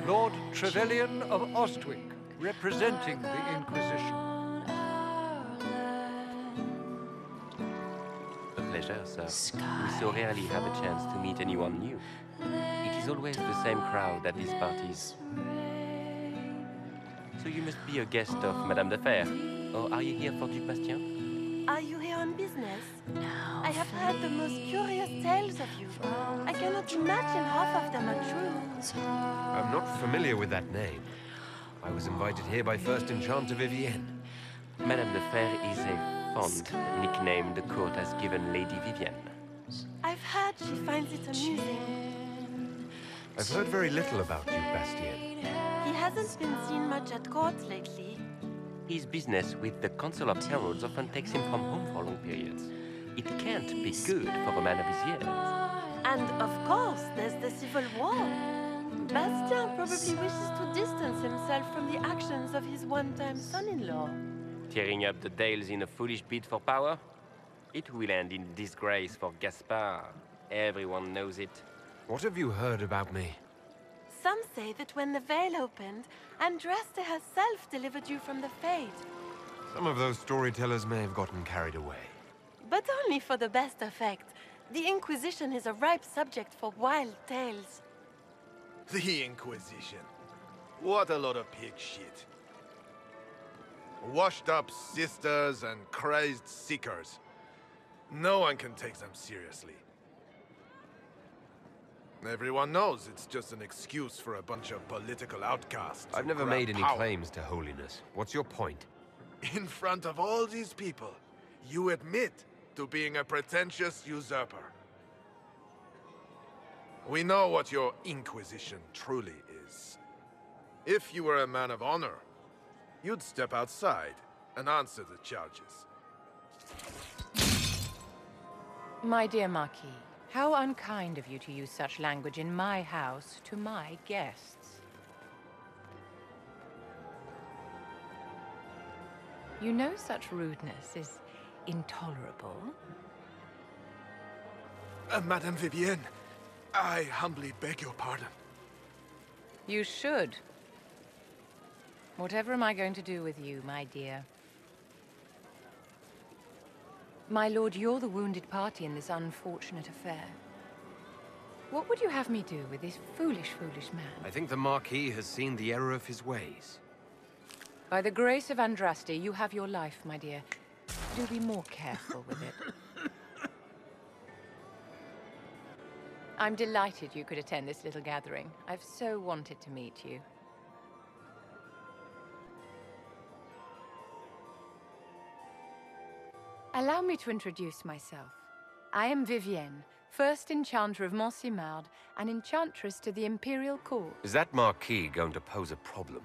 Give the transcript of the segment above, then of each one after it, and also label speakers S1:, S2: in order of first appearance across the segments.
S1: Lord Trevelyan of Ostwick, representing the Inquisition.
S2: A pleasure, sir. We so rarely have a chance to meet anyone new. It is always the same crowd at these parties. So you must be a guest of Madame de Fer. Or are you here for Duc Bastien?
S3: Are you here on business? I have heard the most curious tales of you. I cannot imagine half of them are true.
S4: I'm not familiar with that name. I was invited here by First Enchanter Vivienne.
S2: Madame de Fer is a fond nickname the court has given Lady Vivienne.
S3: I've heard she finds it amusing.
S4: I've heard very little about Duke Bastien.
S3: He hasn't been seen much at court lately.
S2: His business with the Council of Heralds often takes him from home for long periods. It can't be good for a man of his years.
S3: And of course, there's the civil war. Bastien probably wishes to distance himself from the actions of his one-time son-in-law.
S2: Tearing up the Dales in a foolish bid for power? It will end in disgrace for Gaspard. Everyone knows it.
S4: What have you heard about me?
S3: Some say that when the veil opened, Andraste herself delivered you from the Fade.
S4: Some of those storytellers may have gotten carried away.
S3: But only for the best effect. The Inquisition is a ripe subject for wild tales.
S5: The Inquisition. What a lot of pig shit. Washed-up sisters and crazed seekers. No one can take them seriously. Everyone knows it's just an excuse for a bunch of political outcasts.
S4: I've never made any claims to holiness. What's your point?
S5: In front of all these people, you admit to being a pretentious usurper. We know what your Inquisition truly is. If you were a man of honor, you'd step outside and answer the charges.
S6: My dear Marquis, how unkind of you to use such language in my house to my guests. You know such rudeness is intolerable.
S5: Madame Vivienne, I humbly beg your pardon.
S6: You should. Whatever am I going to do with you, my dear? My lord, you're the wounded party in this unfortunate affair. What would you have me do with this foolish, foolish man?
S4: I think the Marquis has seen the error of his ways.
S6: By the grace of Andraste, you have your life, my dear. Do be more careful with it. I'm delighted you could attend this little gathering. I've so wanted to meet you. Allow me to introduce myself. I am Vivienne, first Enchanter of Montsimard and Enchantress to the Imperial Court.
S4: Is that Marquis going to pose a problem?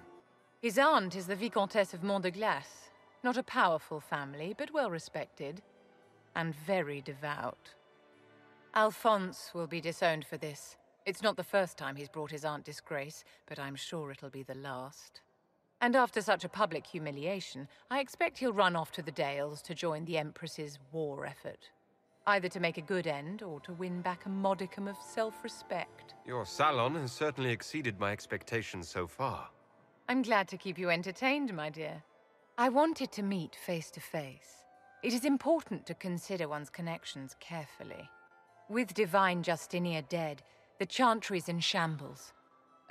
S6: His aunt is the Vicomtesse of Mont de Glace. Not a powerful family, but well respected. And very devout. Alphonse will be disowned for this. It's not the first time he's brought his aunt disgrace, but I'm sure it'll be the last. And after such a public humiliation, I expect he'll run off to the Dales to join the Empress's war effort. Either to make a good end, or to win back a modicum of self-respect.
S4: Your salon has certainly exceeded my expectations so far.
S6: I'm glad to keep you entertained, my dear. I wanted to meet face to face. It is important to consider one's connections carefully. With Divine Justinia dead, the Chantry's in shambles.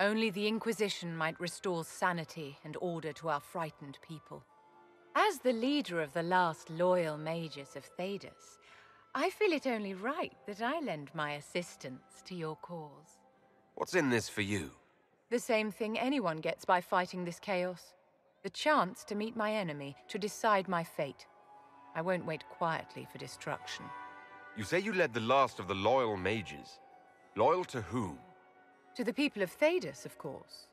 S6: Only the Inquisition might restore sanity and order to our frightened people. As the leader of the last loyal mages of Thedas, I feel it only right that I lend my assistance to your cause.
S4: What's in this for you?
S6: The same thing anyone gets by fighting this chaos. The chance to meet my enemy, to decide my fate. I won't wait quietly for destruction.
S4: You say you led the last of the loyal mages. Loyal to whom?
S6: To the people of Thedas, of course.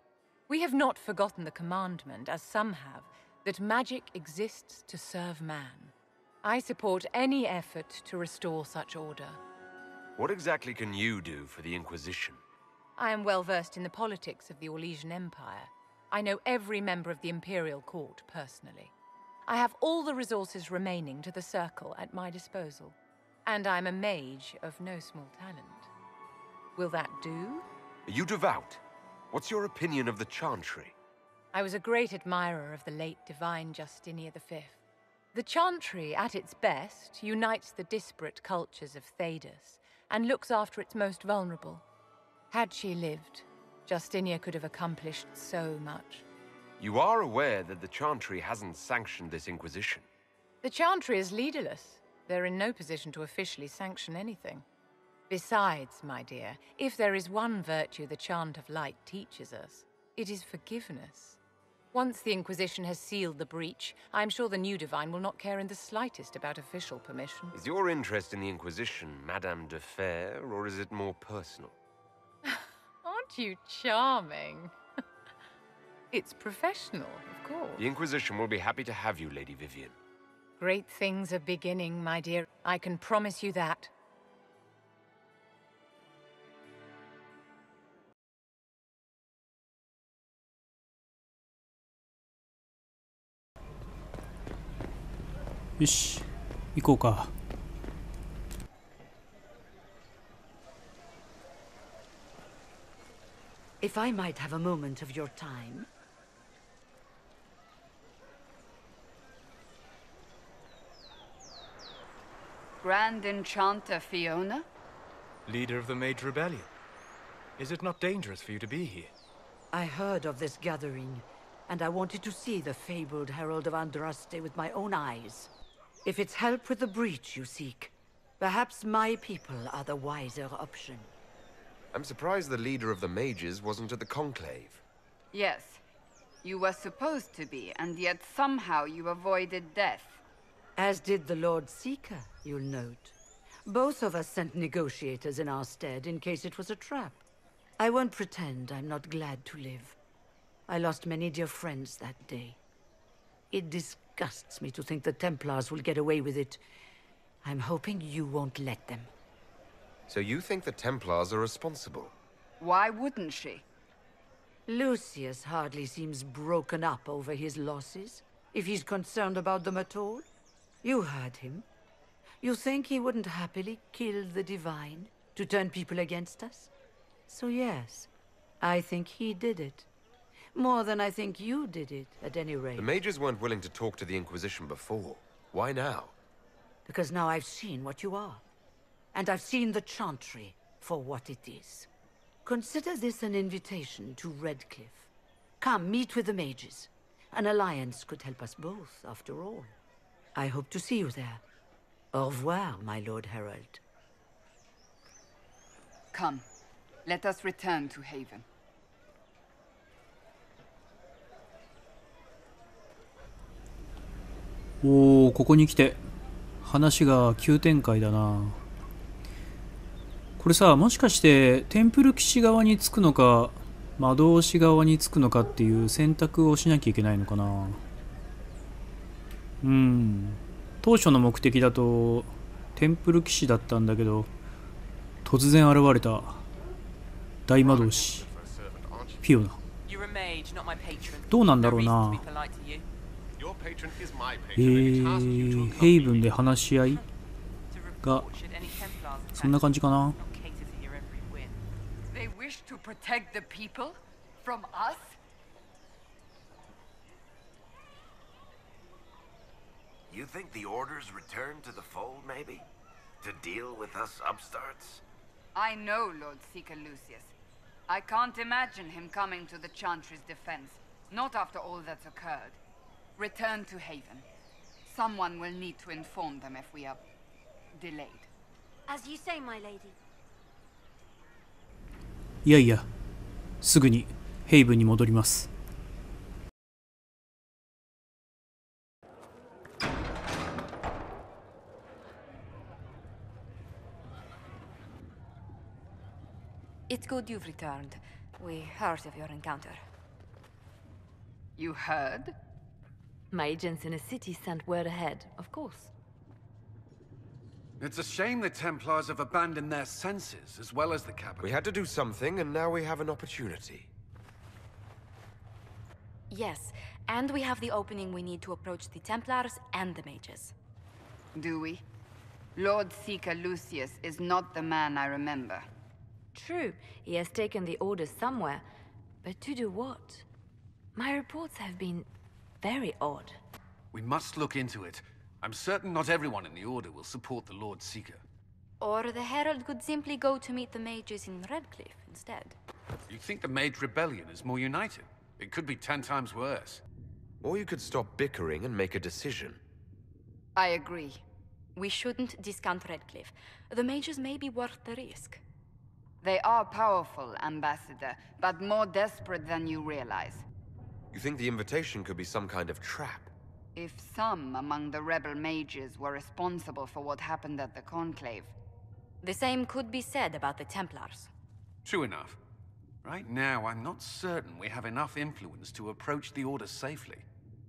S6: We have not forgotten the commandment, as some have, that magic exists to serve man. I support any effort to restore such order.
S4: What exactly can you do for the Inquisition?
S6: I am well versed in the politics of the Orlesian Empire. I know every member of the Imperial Court personally. I have all the resources remaining to the Circle at my disposal. And I'm a mage of no small talent. Will that do?
S4: Are you devout? What's your opinion of the Chantry?
S6: I was a great admirer of the late divine Justinia V. The Chantry, at its best, unites the disparate cultures of Thedas and looks after its most vulnerable. Had she lived, Justinia could have accomplished so much.
S4: You are aware that the Chantry hasn't sanctioned this Inquisition?
S6: The Chantry is leaderless. They're in no position to officially sanction anything. Besides, my dear, if there is one virtue the Chant of Light teaches us, it is forgiveness. Once the Inquisition has sealed the breach, I'm sure the new Divine will not care in the slightest about official permission.
S4: Is your interest in the Inquisition Madame de Fer, or is it more personal?
S6: Aren't you charming? It's professional, of course.
S4: The Inquisition will be happy to have you, Lady Vivian.
S6: Great things are beginning, my dear. I can promise you that.
S7: Yoshi, 行こうか。
S8: If I might have a moment of your time.
S9: Grand Enchanter Fiona?
S10: Leader of the Mage Rebellion. Is it not dangerous for you to be here?
S8: I heard of this gathering, and I wanted to see the fabled Herald of Andraste with my own eyes. If it's help with the breach you seek, perhaps my people are the wiser option.
S4: I'm surprised the leader of the mages wasn't at the Conclave.
S9: Yes. You were supposed to be, and yet somehow you avoided death.
S8: As did the Lord Seeker, you'll note. Both of us sent negotiators in our stead in case it was a trap. I won't pretend I'm not glad to live. I lost many dear friends that day. It disgusts me to think the Templars will get away with it. I'm hoping you won't let them.
S4: So you think the Templars are responsible?
S9: Why wouldn't she?
S8: Lucius hardly seems broken up over his losses, if he's concerned about them at all. You heard him. You think he wouldn't happily kill the Divine to turn people against us? So yes, I think he did it. More than I think you did it, at any rate.
S4: The mages weren't willing to talk to the Inquisition before. Why now?
S8: Because now I've seen what you are. And I've seen the Chantry for what it is. Consider this an invitation to Redcliffe. Come, meet with the mages. An alliance could help us both, after all. I hope to see you there. Au revoir, my Lord Herald.
S9: Come, let us return to Haven.
S7: おお、ここに来て話が急展開だな。これさ、もしかしてテンプル騎士側につくのか魔導士側につくのかっていう選択をしなきゃいけないのかな。当初の目的だとテンプル騎士だったんだけど、突然現れた大魔導士フィオナ。どうなんだろうな。ヘイブンで話し合いがそんな感じかな。
S9: They wish to protect the people from us?
S11: You think the Order's returned to the fold, maybe? To deal with us upstarts?
S9: I know Lord Seeker Lucius. I can't imagine him coming to the Chantry's defense, not after all that's occurred. Return to Haven. Someone will need to inform them if we are delayed.
S3: As you say, my lady.
S7: いやいや、すぐにヘイブンに戻ります。
S12: It's good you've returned. We heard of your encounter.
S9: You heard?
S12: My agents in the city sent word ahead, of course.
S1: It's a shame the Templars have abandoned their senses, as well as the capital.
S4: We had to do something, and now we have an opportunity.
S12: Yes, and we have the opening we need to approach the Templars and the mages.
S9: Do we? Lord Seeker Lucius is not the man I remember.
S12: True, he has taken the orders somewhere, But to do what? My reports have been very odd.
S1: We must look into it. I'm certain not everyone in the Order will support the Lord Seeker.
S12: Or the Herald could simply go to meet the mages in Redcliffe instead.
S1: You think the Mage Rebellion is more united? It could be 10 times worse.
S4: Or you could stop bickering and make a decision.
S9: I agree.
S12: We shouldn't discount Redcliffe. The mages may be worth the risk.
S9: They are powerful, Ambassador, but more desperate than you realize.
S4: You think the invitation could be some kind of trap?
S9: If some among the rebel mages were responsible for what happened at the Conclave.
S12: The same could be said about the Templars.
S1: True enough. Right now, I'm not certain we have enough influence to approach the Order safely.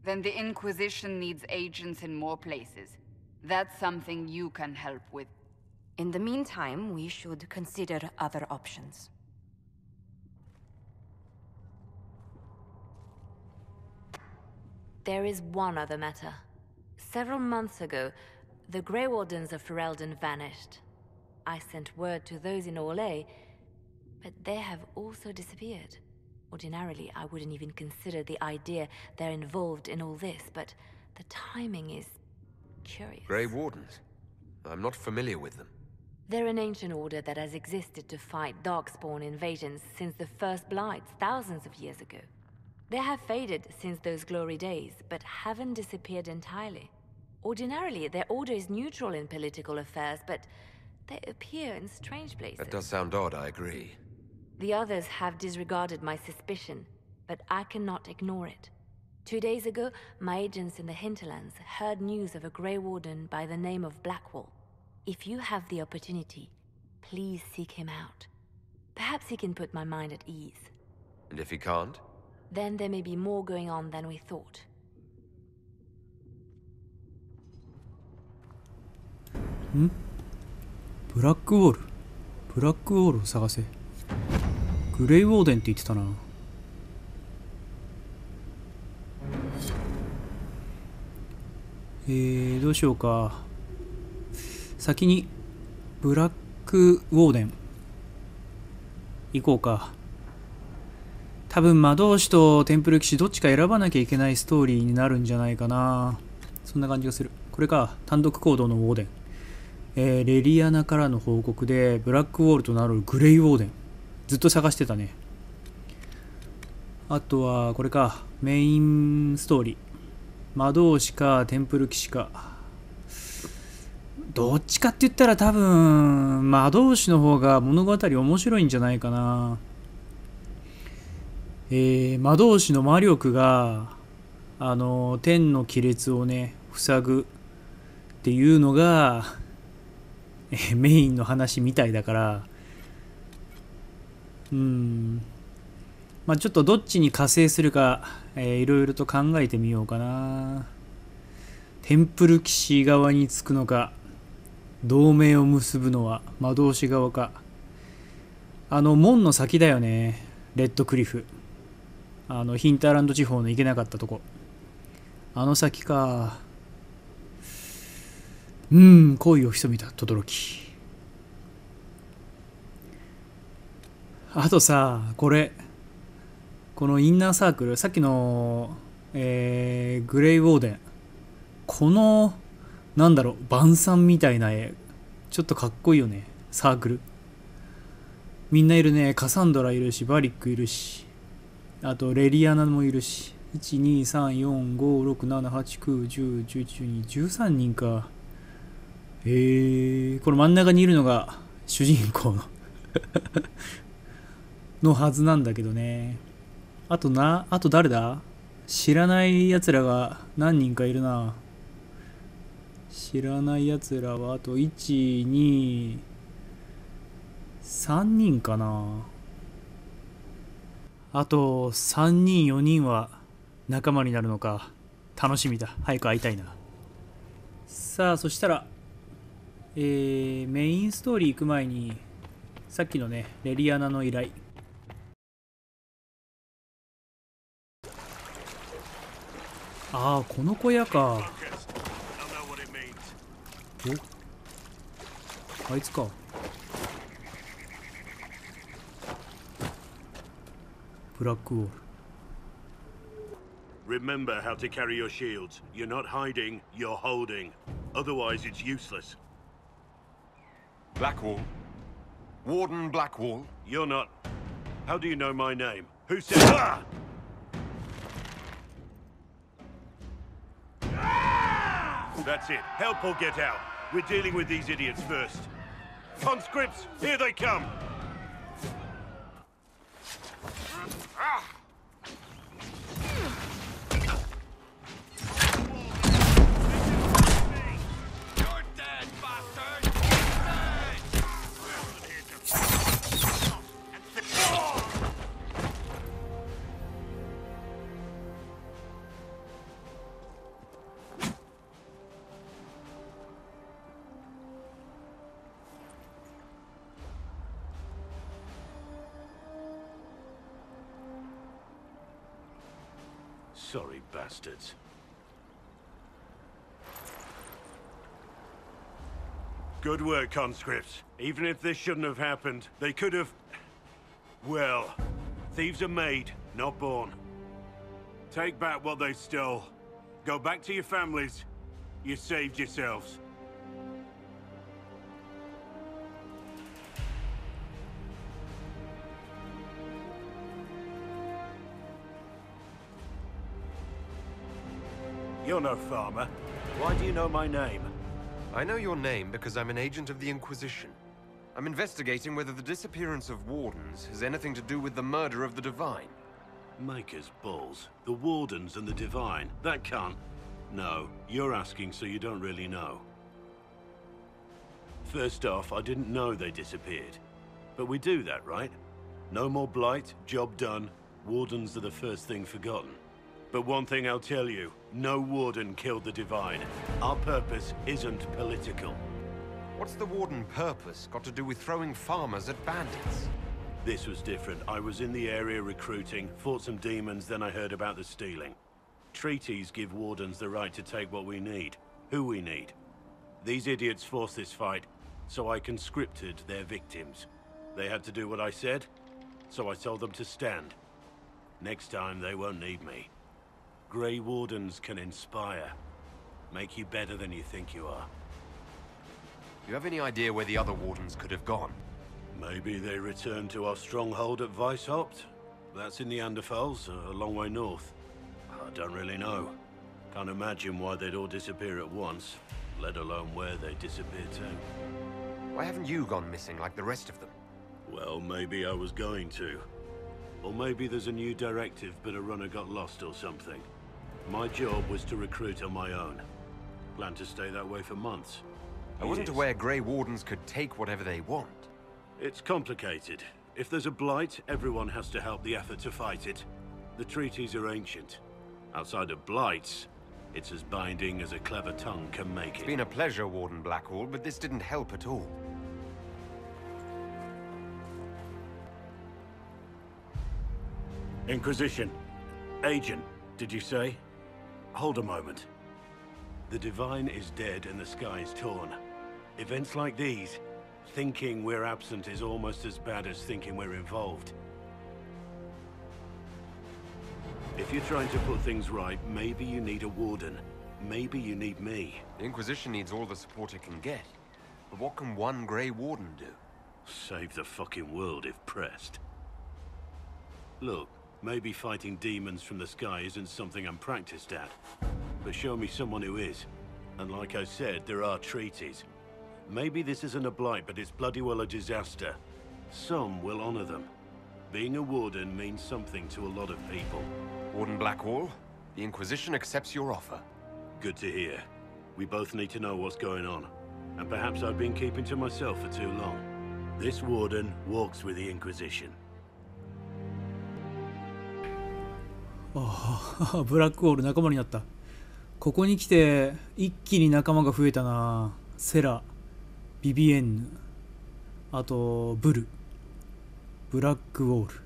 S9: Then the Inquisition needs agents in more places. That's something you can help with.
S12: In the meantime, we should consider other options. There is one other matter. Several months ago, the Grey Wardens of Ferelden vanished. I sent word to those in Orlais, but they have also disappeared. Ordinarily, I wouldn't even consider the idea they're involved in all this, but the timing is curious.
S4: Grey Wardens? I'm not familiar with them.
S12: They're an ancient order that has existed to fight Darkspawn invasions since the First Blights thousands of years ago. They have faded since those glory days, but haven't disappeared entirely. Ordinarily, their order is neutral in political affairs, but they appear in strange places.
S4: That does sound odd, I agree.
S12: The others have disregarded my suspicion, but I cannot ignore it. 2 days ago, my agents in the hinterlands heard news of a Grey Warden by the name of Blackwall. If you have the opportunity, please seek him out. Perhaps he can put my mind at ease.
S4: And if he can't?
S12: Then there may be more going on than we thought.
S7: Hmm? ブラックウォール。ブラックウォールを探せ。グレイウォーデンって言ってたな。どうしようか。先にブラックウォーデン行こうか。多分魔導士とテンプル騎士どっちか選ばなきゃいけないストーリーになるんじゃないかな。そんな感じがする。これか、単独行動のウォーデン。レリアナからの報告でブラックウォールと名乗るグレイウォーデン。ずっと探してたね。あとはこれか、メインストーリー。魔導士かテンプル騎士か。どっちかって言ったら多分魔導士の方が物語面白いんじゃないかな。魔導士の魔力が天の亀裂をね塞ぐっていうのがメインの話みたいだから、まあちょっとどっちに加勢するか、いろいろと考えてみようかな。テンプル騎士側につくのか、同盟を結ぶのは魔導士側か。門の先だよね、レッドクリフ。ヒンターランド地方の行けなかったとこ。先か。恋を潜めた轟。あとさ、このインナーサークル、さっきの、グレイウォーデン。この、晩餐みたいな絵。ちょっとかっこいいよね、サークル。みんないるね。カサンドラいるし、バリックいるし。あと、レリアナもいるし。1、2、3、4、5、6、7、8、9、10、11、12、13人か。これ真ん中にいるのが主人公ののはずなんだけどね。あと誰だ？知らない奴らが何人かいるな。知らない奴らはあと1、2、3人かな。あと3人4人は仲間になるのか。楽しみだ。早く会いたいな。さあ、そしたらメインストーリー行く前にさっきのねレリアナの依頼。この小屋か。あいつか。ブラックウォール。
S13: Remember how to carry your shields. You're not hiding, you're holding. Otherwise, it's useless.
S4: Blackwall? Warden Blackwall?
S13: You're not. How do you know my name? Who said... Ah! That's it. Help or get out. We're dealing with these idiots first. Conscripts, here they come! Sorry, bastards. Good work, conscripts. Even if this shouldn't have happened, they could have... Well, thieves are made, not born. Take back what they stole. Go back to your families. You saved yourselves. You're no farmer. Why do you know my name?
S4: I know your name because I'm an agent of the Inquisition. I'm investigating whether the disappearance of wardens has anything to do with the murder of the Divine.
S13: Maker's balls. The Wardens and the Divine. That can't... No, you're asking so you don't really know. First off, I didn't know they disappeared. But we do that, right? No more blight, job done. Wardens are the first thing forgotten. But one thing I'll tell you, no Warden killed the Divine. Our purpose isn't political.
S4: What's the Warden purpose got to do with throwing farmers at bandits?
S13: This was different. I was in the area recruiting, fought some demons, then I heard about the stealing. Treaties give Wardens the right to take what we need, who we need. These idiots forced this fight, so I conscripted their victims. They had to do what I said, so I told them to stand. Next time, they won't need me. Grey Wardens can inspire. Make you better than you think you are.
S4: Do you have any idea where the other Wardens could have gone?
S13: Maybe they returned to our stronghold at Weishaupt. That's in the Anderfels, a long way north. I don't really know. Can't imagine why they'd all disappear at once, let alone where they disappeared to.
S4: Why haven't you gone missing like the rest of them?
S13: Well, maybe I was going to. Or maybe there's a new directive, but a runner got lost or something. My job was to recruit on my own. Plan to stay that way for months.
S4: I wasn't aware Grey Wardens could take whatever they want.
S13: It's complicated. If there's a blight, everyone has to help the effort to fight it. The treaties are ancient. Outside of blights, it's as binding as a clever tongue can make it.
S4: It's been a pleasure, Warden Blackwall, but this didn't help at all.
S13: Inquisition. Agent, did you say? Hold a moment. The Divine is dead and the sky is torn. Events like these, thinking we're absent is almost as bad as thinking we're involved. If you're trying to put things right, maybe you need a warden. Maybe you need me.
S4: The Inquisition needs all the support it can get. But what can one Grey Warden do?
S13: Save the fucking world if pressed. Look, maybe fighting demons from the sky isn't something I'm practiced at. But show me someone who is. And like I said, there are treaties. Maybe this isn't a blight, but it's bloody well a disaster. Some will honor them. Being a warden means something to a lot of people.
S4: Warden Blackwall, the Inquisition accepts your offer.
S13: Good to hear. We both need to know what's going on. And perhaps I've been keeping to myself for too long. This warden walks with the Inquisition.
S7: ああ、ブラックウォール仲間になった。ここに来て一気に仲間が増えたな。セラ、ビビエンヌ、あとブル、ブラックウォール。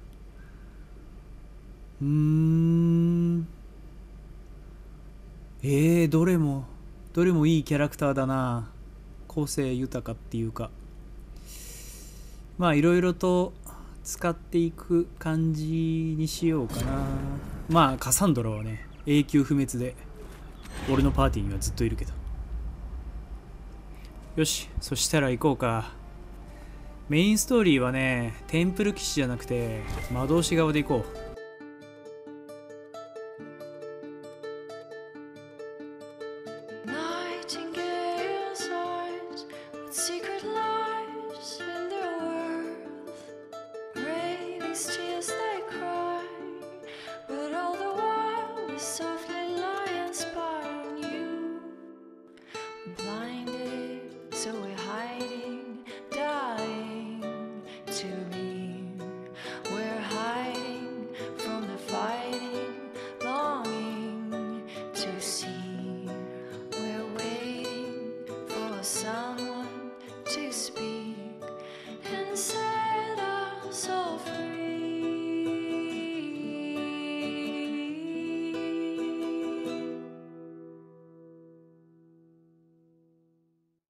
S7: どれもいいキャラクターだな。個性豊かっていうか、まあいろいろと使っていく感じにしようかな。まあカサンドラはね永久不滅で俺のパーティーにはずっといるけど。よし、そしたら行こうか。メインストーリーはねテンプル騎士じゃなくて魔導士側で行こう。
S14: Someone to speak.